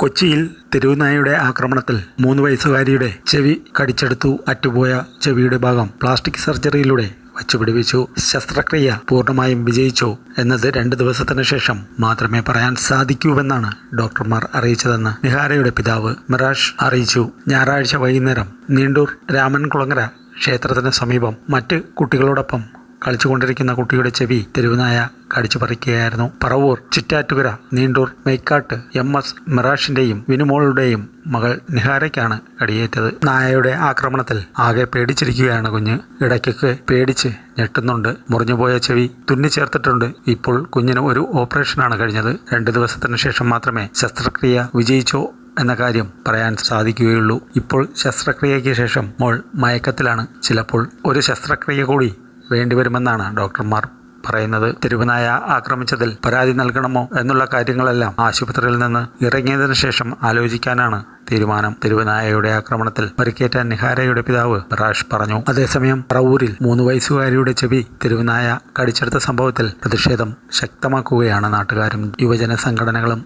കൊച്ചിയിൽ തെരുവുനായയുടെ ആക്രമണത്തിൽ 3 വയസ്സുകാരിയുടെ ചെവി കടിച്ചെടുത്തു. അറ്റുപോയ ചെവിയുടെ ഭാഗം പ്ലാസ്റ്റിക് സർജറിയിലൂടെ വച്ചുപിടിപ്പിച്ചു. ശസ്ത്രക്രിയ പൂർണ്ണമായും വിജയിച്ചോ എന്നത് 2 ദിവസത്തിന് ശേഷം മാത്രമേ പറയാൻ സാധിക്കൂവെന്നാണ് ഡോക്ടർമാർ അറിയിച്ചതെന്ന് നിഹാരയുടെ പിതാവ് മിറാഷ് അറിയിച്ചു. ഞായറാഴ്ച വൈകുന്നേരം നീണ്ടൂർ രാമൻകുളങ്ങര ക്ഷേത്രത്തിന് സമീപം മറ്റ് കുട്ടികളോടൊപ്പം കളിച്ചുകൊണ്ടിരിക്കുന്ന കുട്ടിയുടെ ചെവി തെരുവുനായ കടിച്ചു പറിക്കുകയായിരുന്നു. പറവൂർ, ചിറ്റാറ്റുകര, നീണ്ടൂർ, മെയ്ക്കാട്ട് MS മിറാഷിന്റെയും വിനുമോളുടെയും മകൾ നിഹാരയ്ക്കാണ് കടിയേറ്റത്. നായയുടെ ആക്രമണത്തിൽ ആകെ പേടിച്ചിരിക്കുകയാണ് കുഞ്ഞ്. ഇടയ്ക്കൊക്കെ പേടിച്ച് ഞെട്ടുന്നുണ്ട്. മുറിഞ്ഞുപോയ ചെവി തുന്നിച്ചേർത്തിട്ടുണ്ട്. ഇപ്പോൾ കുഞ്ഞിന് ഒരു ഓപ്പറേഷനാണ് കഴിഞ്ഞത്. 2 ദിവസത്തിന് ശേഷം മാത്രമേ ശസ്ത്രക്രിയ വിജയിച്ചോ എന്ന കാര്യം പറയാൻ സാധിക്കുകയുള്ളൂ. ഇപ്പോൾ ശസ്ത്രക്രിയയ്ക്ക് ശേഷം മോൾ മയക്കത്തിലാണ്. ചിലപ്പോൾ ഒരു ശസ്ത്രക്രിയ കൂടി വേണ്ടിവരുമെന്നാണ് ഡോക്ടർമാർ പറയുന്നത്. തെരുവുനായ ആക്രമിച്ചതിൽ പരാതി നൽകണമോ എന്നുള്ള കാര്യങ്ങളെല്ലാം ആശുപത്രിയിൽ നിന്ന് ഇറങ്ങിയതിനു ശേഷം ആലോചിക്കാനാണ് തീരുമാനം. തെരുവുനായയുടെ ആക്രമണത്തിൽ പരിക്കേറ്റ നിഹാരയുടെ പിതാവ് മിറാഷ് പറഞ്ഞു. അതേസമയം പറവൂരിൽ 3 വയസ്സുകാരിയുടെ ചെവി തെരുവുനായ കടിച്ചെടുത്ത സംഭവത്തിൽ പ്രതിഷേധം ശക്തമാക്കുകയാണ് നാട്ടുകാരും യുവജന സംഘടനകളും.